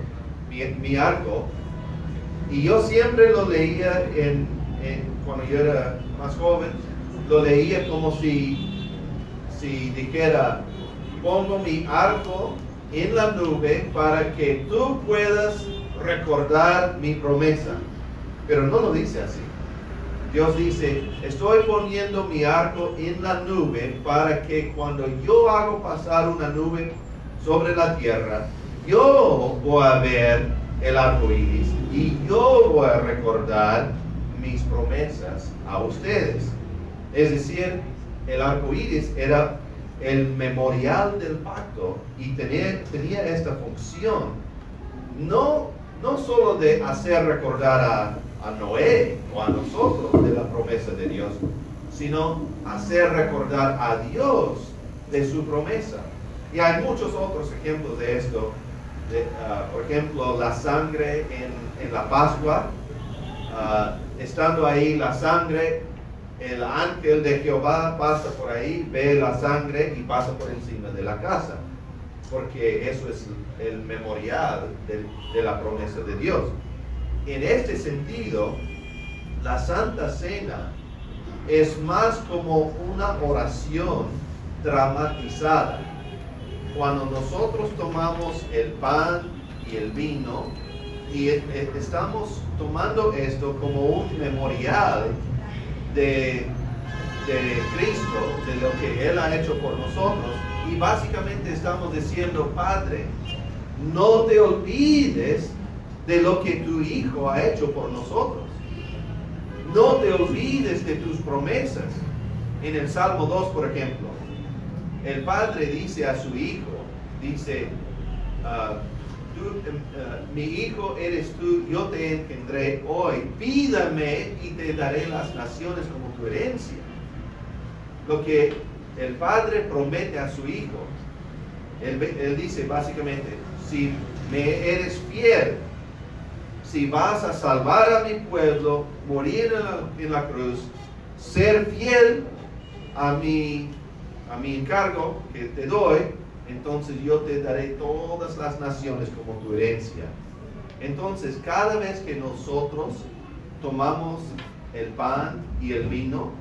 Speaker 3: mi arco, y yo siempre lo leía cuando yo era más joven, lo leía como si dijera, pongo mi arco en la nube para que tú puedas recordar mi promesa. Pero no lo dice así. Dios dice, estoy poniendo mi arco en la nube para que cuando yo hago pasar una nube sobre la tierra, yo voy a ver el arco iris y yo voy a recordar mis promesas a ustedes. Es decir, el arco iris era el memorial del pacto y tenía esta función, no solo de hacer recordar a Noé o a nosotros de la promesa de Dios, sino hacer recordar a Dios de su promesa. Y hay muchos otros ejemplos de esto. Por ejemplo, la sangre en la Pascua. Estando ahí la sangre, el ángel de Jehová pasa por ahí, ve la sangre y pasa por encima de la casa. Porque eso es el memorial de la promesa de Dios. En este sentido, la Santa Cena es más como una oración dramatizada. Cuando nosotros tomamos el pan y el vino y estamos tomando esto como un memorial de Cristo, de lo que Él ha hecho por nosotros, y básicamente estamos diciendo, Padre, no te olvides de lo que tu Hijo ha hecho por nosotros. No te olvides de tus promesas. En el Salmo 2, por ejemplo, el Padre dice a su Hijo, dice, mi Hijo eres tú, yo te engendré hoy, pídame y te daré las naciones como tu herencia. Lo que el Padre promete a su Hijo, él dice básicamente, si me eres fiel, si vas a salvar a mi pueblo, morir en la cruz, ser fiel a mi encargo que te doy, entonces yo te daré todas las naciones como tu herencia. Entonces, cada vez que nosotros tomamos el pan y el vino,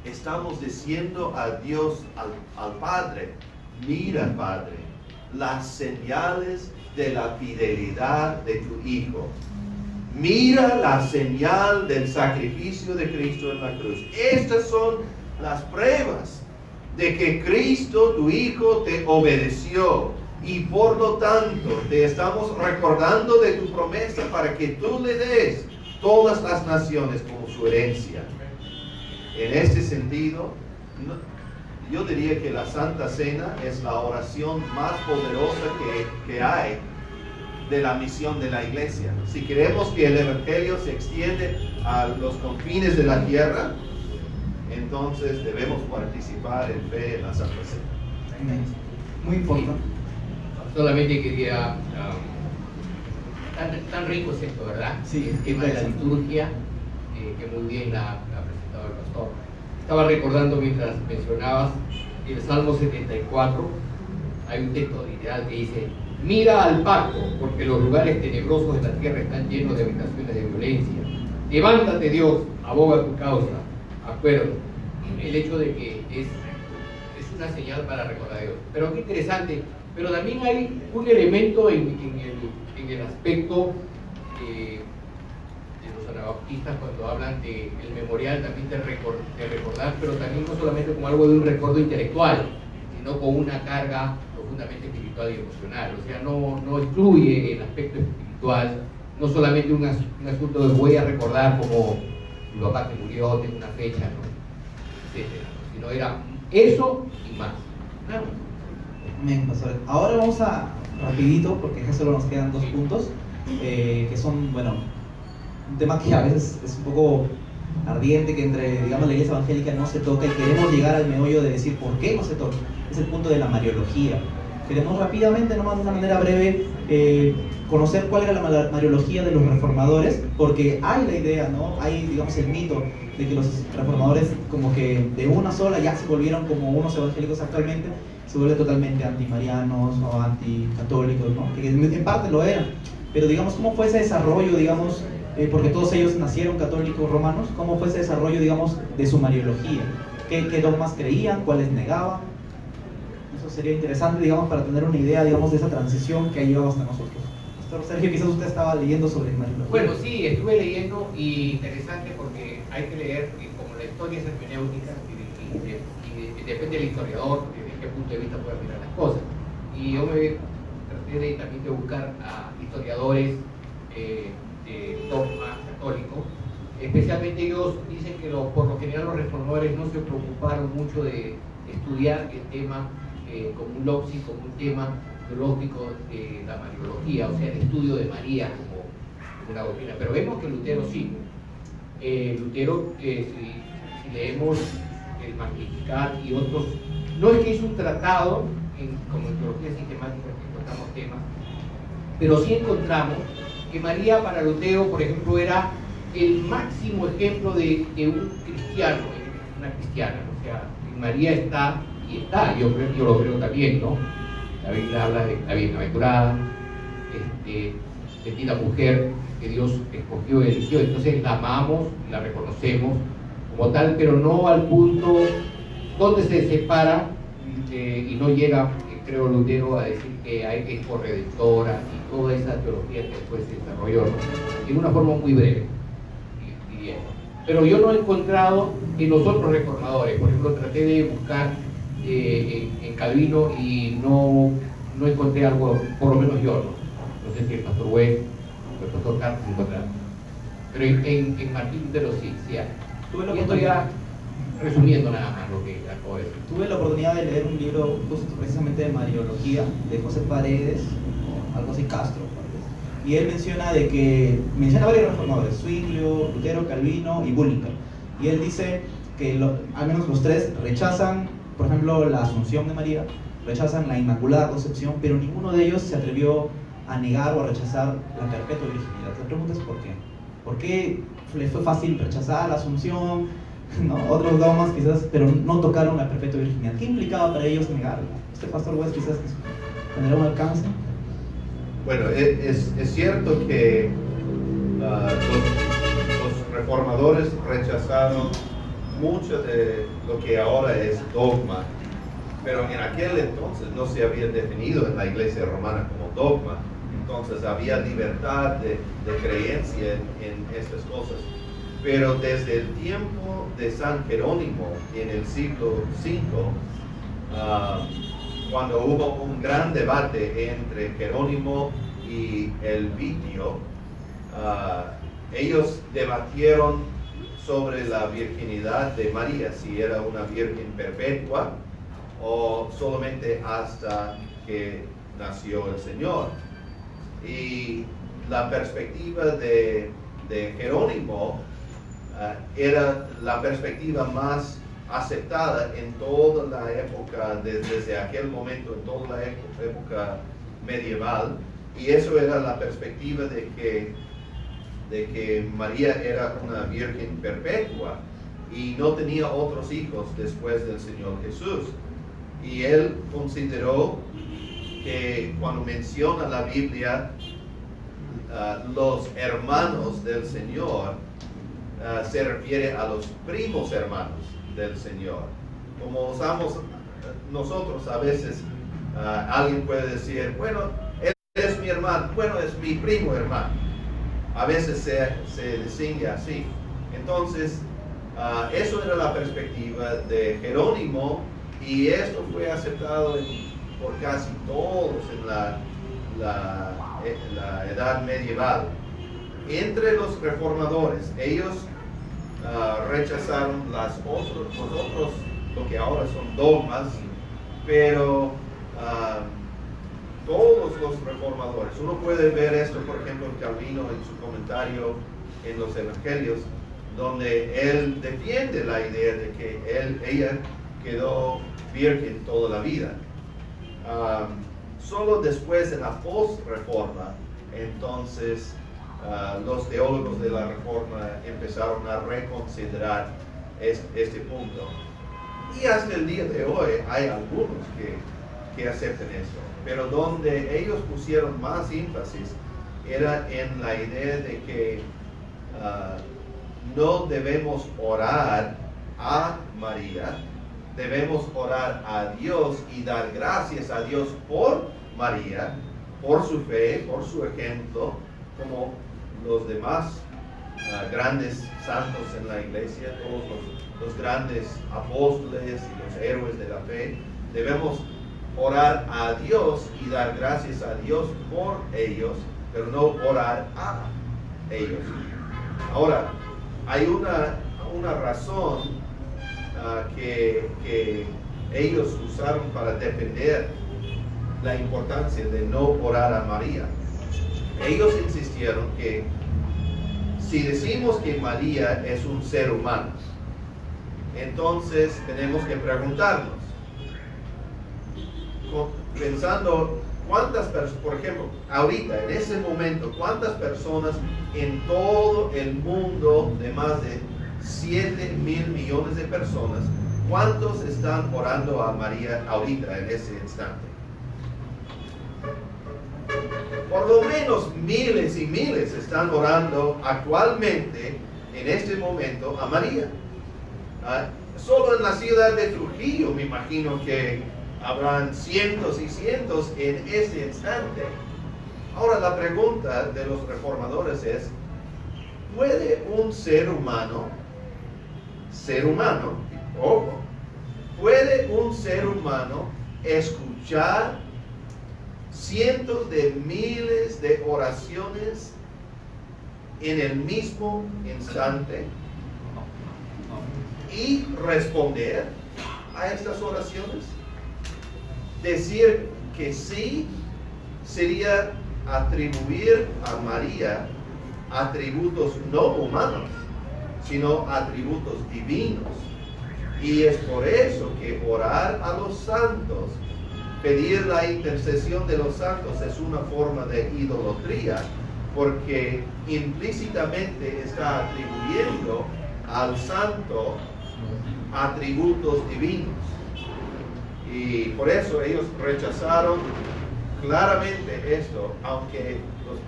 Speaker 3: estamos diciendo a Dios, al Padre, mira, Padre, las señales de la fidelidad de tu Hijo. Mira la señal del sacrificio de Cristo en la cruz. Estas son las pruebas de que Cristo, tu Hijo, te obedeció. Y por lo tanto, te estamos recordando de tu promesa para que tú le des todas las naciones como su herencia. En este sentido, yo diría que la Santa Cena es la oración más poderosa que hay de la misión de la iglesia. Si queremos que el evangelio se extiende a los confines de la tierra, entonces debemos participar en fe en la Santa Cena.
Speaker 1: Muy importante.
Speaker 4: Solamente quería, tan rico es esto, ¿verdad?
Speaker 1: Sí,
Speaker 4: el tema de la liturgia, que muy bien la ha presentado el pastor. Estaba recordando mientras mencionabas el Salmo 74, hay un texto literal que dice: mira al pacto, porque los lugares tenebrosos de la tierra están llenos de habitaciones de violencia. Levántate, Dios, aboga tu causa. Acuerdo. El hecho de que es una señal para recordar a Dios. Pero qué interesante. Pero también hay un elemento en el aspecto de los anabaptistas cuando hablan del memorial también de recordar, pero también no solamente como algo de un recuerdo intelectual, sino con una carga profundamente espiritual y emocional. O sea, no excluye el aspecto espiritual, no solamente un asunto de voy a recordar como mi papá que murió, tengo una fecha, ¿no? Etcétera, sino era eso y más. Claro.
Speaker 1: Amén, pastor. Ahora vamos a, rapidito, porque ya solo nos quedan 2 puntos, que son, bueno, un tema que a veces es un poco ardiente, que entre, digamos, la iglesia evangélica no se toca, y queremos llegar al meollo de decir por qué no se toca. Es el punto de la mariología. Queremos rápidamente, nomás de una manera breve, conocer cuál era la mariología de los reformadores, porque hay la idea, ¿no? Hay, digamos, el mito de que los reformadores como que de una sola ya se volvieron como unos evangélicos actualmente, se vuelven totalmente antimarianos o anticatólicos, ¿no? Que en parte lo eran, pero digamos, ¿cómo fue ese desarrollo, digamos, porque todos ellos nacieron católicos romanos? ¿Cómo fue ese desarrollo, digamos, de su mariología? ¿Qué dogmas creían? ¿Cuáles negaban? Eso sería interesante, digamos, para tener una idea, digamos, de esa transición que ha llegado hasta nosotros. Pastor Sergio, quizás usted estaba leyendo sobre mariología.
Speaker 4: Bueno, sí, estuve leyendo, y interesante porque hay que leer, como la historia es hermenéutica, y depende del historiador, desde qué punto de vista puede mirar las cosas. Y yo me traté también de buscar a historiadores de dogma católico. Especialmente ellos dicen que por lo general los reformadores no se preocuparon mucho de estudiar el tema como un léxico, como un tema teológico de la mariología, o sea, el estudio de María como una doctrina. Pero vemos que Lutero sí. Lutero, si leemos el Magnificat y otros, no es que hizo un tratado como en teología sistemática que encontramos temas, pero sí encontramos que María para Lutero, por ejemplo, era el máximo ejemplo de un cristiano, una cristiana. O sea, María está, yo lo creo también, ¿no? La Biblia habla de la bienaventurada, bendita mujer que Dios escogió y eligió. Entonces la amamos, la reconocemos como tal, pero no al punto donde se separa y no llega, creo Lutero, a decir que es corredentora y toda esa teología que después se desarrolló, ¿no? En una forma muy breve. Pero yo no he encontrado en los otros reformadores, por ejemplo, traté de buscar en Calvino y no encontré algo, por lo menos yo, no sé si el pastor Webb o el pastor Carlos encontraron, pero en Martín Lutero sí hay. Y estoy ya resumiendo nada más lo que acabo de decir.
Speaker 1: Tuve la oportunidad de leer un libro justo precisamente de mariología de José Paredes, o algo así, Castro, y él menciona varios reformadores: Zwinglio, Lutero, Calvino y Bullinger, y él dice que al menos los 3 rechazan, por ejemplo, la Asunción de María, rechazan la Inmaculada Concepción, pero ninguno de ellos se atrevió a negar o a rechazar la perpetua virginidad. La pregunta es ¿por qué? ¿Por qué les fue fácil rechazar la Asunción, ¿no? Otros dogmas quizás, pero no tocaron la perpetua virginidad? ¿Qué implicaba para ellos negarla? Este pastor West quizás tendrá un alcance.
Speaker 3: Bueno, es cierto que los reformadores rechazaron mucho de lo que ahora es dogma, pero en aquel entonces no se había definido en la iglesia romana como dogma. Entonces había libertad de creencia en estas cosas. Pero desde el tiempo de San Jerónimo, en el siglo V, cuando hubo un gran debate entre Jerónimo y Elvidio, ellos debatieron sobre la virginidad de María, si era una virgen perpetua o solamente hasta que nació el Señor. Y la perspectiva de Jerónimo era la perspectiva más aceptada en toda la época, desde aquel momento, en toda la época medieval, y eso era la perspectiva de que María era una virgen perpetua y no tenía otros hijos después del Señor Jesús. Y él consideró que cuando menciona la Biblia los hermanos del Señor, se refiere a los primos hermanos del Señor. Como usamos nosotros a veces, alguien puede decir, bueno, él es mi hermano, bueno, es mi primo hermano. A veces se distingue así. Entonces, eso era la perspectiva de Jerónimo, y esto fue aceptado por casi todos en la edad medieval. Entre los reformadores, ellos rechazaron los otros, lo que ahora son dogmas, pero todos los reformadores, uno puede ver esto, por ejemplo, en Calvino en su comentario en los Evangelios, donde él defiende la idea de que ella quedó virgen toda la vida. Solo después de la post-reforma, entonces los teólogos de la reforma empezaron a reconsiderar este punto. Y hasta el día de hoy hay algunos que aceptan esto. Pero donde ellos pusieron más énfasis era en la idea de que no debemos orar a María, debemos orar a Dios y dar gracias a Dios por María, por su fe, por su ejemplo, como los demás grandes santos en la iglesia, todos los grandes apóstoles y los héroes de la fe. Debemos orar a Dios y dar gracias a Dios por ellos, pero no orar a ellos. Ahora, hay una razón que ellos usaron para defender la importancia de no orar a María. Ellos insistieron que si decimos que María es un ser humano, entonces tenemos que preguntarnos, pensando cuántas personas, por ejemplo, ahorita, en ese momento, cuántas personas en todo el mundo, de más de 7,000 millones de personas, cuántos están orando a María ahorita, en ese instante. Por lo menos miles y miles están orando actualmente, en este momento, a María. Solo en la ciudad de Trujillo, me imagino que habrán cientos y cientos en ese instante. Ahora la pregunta de los reformadores es, ¿puede un ser humano, ojo, puede un ser humano escuchar cientos de miles de oraciones en el mismo instante y responder a estas oraciones? Decir que sí sería atribuir a María atributos no humanos, sino atributos divinos. Y es por eso que orar a los santos, pedir la intercesión de los santos, es una forma de idolatría, porque implícitamente está atribuyendo al santo atributos divinos. Y por eso ellos rechazaron claramente esto, aunque los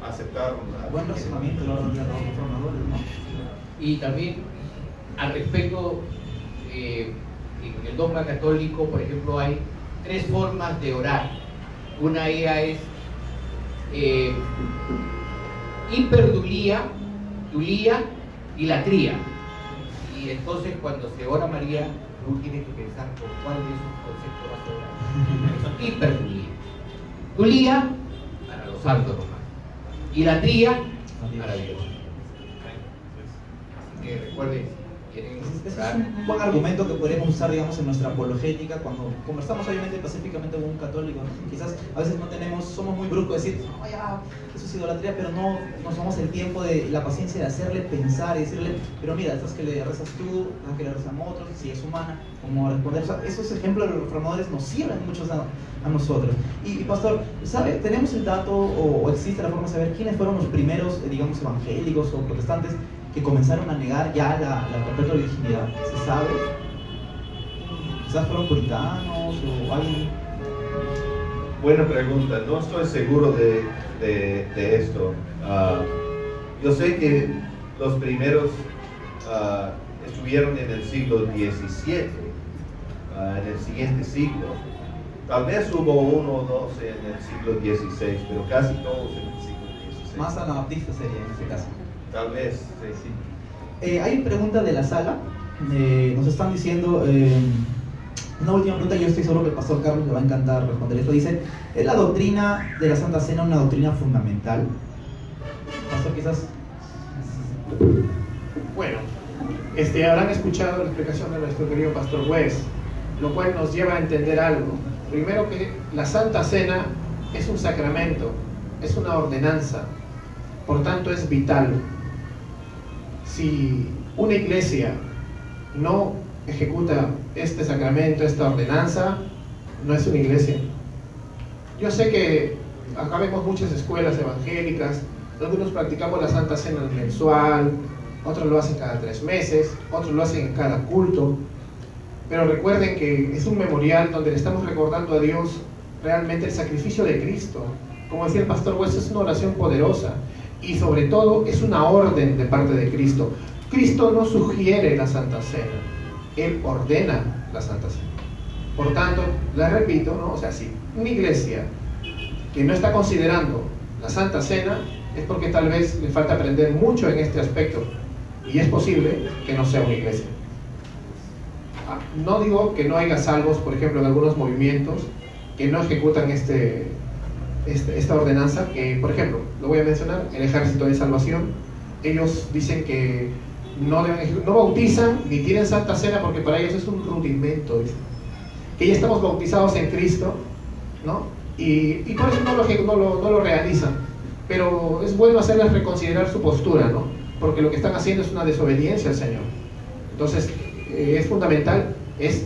Speaker 3: aceptaron.
Speaker 1: Buen razonamiento de los reformadores, ¿no?
Speaker 4: Y también al respecto, en el dogma católico, por ejemplo, hay 3 formas de orar. Una de ellas es hiperdulía, dulía y latría. Y entonces cuando se ora a María, tú tienes que pensar por cuál de esos conceptos vas a orar. Eso es hiperdulía. Dulía para los santos romanos y latría para Dios. que recuerden, quieren
Speaker 1: Ese es
Speaker 4: orar.
Speaker 1: un buen argumento que podríamos usar, digamos, en nuestra apologética cuando conversamos obviamente pacíficamente con un católico, ¿no? Quizás a veces no tenemos, somos muy bruscos de decir, no, ya, eso es idolatría, pero no nos tomamos el tiempo de la paciencia de hacerle pensar y decirle, pero mira, estas que le rezas tú, estas que le rezan otros, si es humana, como responder. O sea, esos ejemplos de los reformadores nos sirven muchos a nosotros. Y pastor, ¿sabe? ¿Tenemos el dato o existe la forma de saber quiénes fueron los primeros, digamos, evangélicos o protestantes que comenzaron a negar ya la perpetua virginidad? ¿Se sabe? Quizás fueron puritanos o alguien.
Speaker 3: Buena pregunta, no estoy seguro de esto. Yo sé que los primeros estuvieron en el siglo XVII, en el siguiente siglo. Tal vez hubo uno o dos en el siglo XVI, pero casi todos en el siglo XVI.
Speaker 1: Más anabaptista sería en este caso.
Speaker 3: Tal vez, sí.
Speaker 1: Hay pregunta de la sala. Nos están diciendo una última pregunta. Yo estoy seguro que el pastor Carlos le va a encantar responder esto. Dice, ¿es la doctrina de la Santa Cena una doctrina fundamental? Pastor, quizás.
Speaker 2: Bueno, habrán escuchado la explicación de nuestro querido pastor West, lo cual nos lleva a entender algo. Primero, que la Santa Cena es un sacramento, es una ordenanza, por tanto es vital. Si una iglesia no ejecuta este sacramento, esta ordenanza, no es una iglesia. Yo sé que acá vemos muchas escuelas evangélicas, algunos practicamos la Santa Cena mensual, otros lo hacen cada 3 meses, otros lo hacen en cada culto, pero recuerden que es un memorial donde le estamos recordando a Dios realmente el sacrificio de Cristo. Como decía el pastor West, es una oración poderosa y sobre todo es una orden de parte de Cristo. Cristo no sugiere la Santa Cena, Él ordena la Santa Cena. Por tanto, la repito, ¿no? O sea, si una iglesia que no está considerando la Santa Cena es porque tal vez le falta aprender mucho en este aspecto y es posible que no sea una iglesia. No digo que no haya salvos, por ejemplo, en algunos movimientos que no ejecutan esta ordenanza, que, por ejemplo, lo voy a mencionar, el Ejército de Salvación. Ellos dicen que no bautizan ni tienen Santa Cena porque para ellos es un rudimento, dicen. Que ya estamos bautizados en Cristo, ¿no? Y por eso no lo realizan. Pero es bueno hacerles reconsiderar su postura, ¿no? Porque lo que están haciendo es una desobediencia al Señor. Entonces, es fundamental, es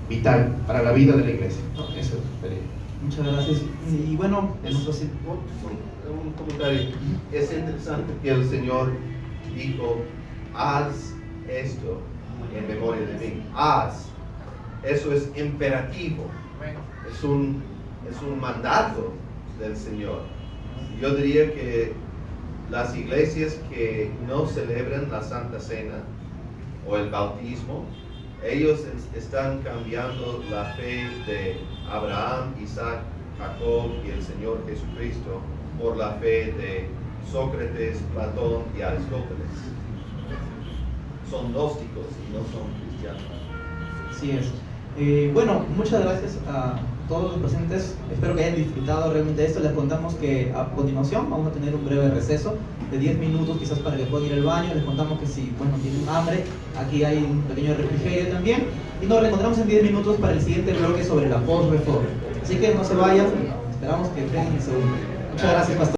Speaker 2: vital para la vida de la iglesia, ¿no? Eso sería.
Speaker 1: Muchas gracias. Y bueno,
Speaker 3: Un comentario. Es interesante que el Señor dijo, haz esto en memoria de mí. Haz. Eso es imperativo. Es un mandato del Señor. Yo diría que las iglesias que no celebran la Santa Cena o el bautismo, ellos están cambiando la fe de Abraham, Isaac, Jacob y el Señor Jesucristo por la fe de Sócrates, Platón y Aristóteles. Son gnósticos y no son cristianos.
Speaker 1: así es. Bueno, muchas gracias a todos los presentes. Espero que hayan disfrutado realmente de esto. Les contamos que a continuación vamos a tener un breve receso de 10 minutos, quizás para que puedan ir al baño. Les contamos que si tienen hambre, aquí hay un pequeño refrigerio también. Y nos reencontramos en 10 minutos para el siguiente bloque sobre la post-reforma. Así que no se vayan, esperamos que estén en el segundo. Muchas gracias, pastor.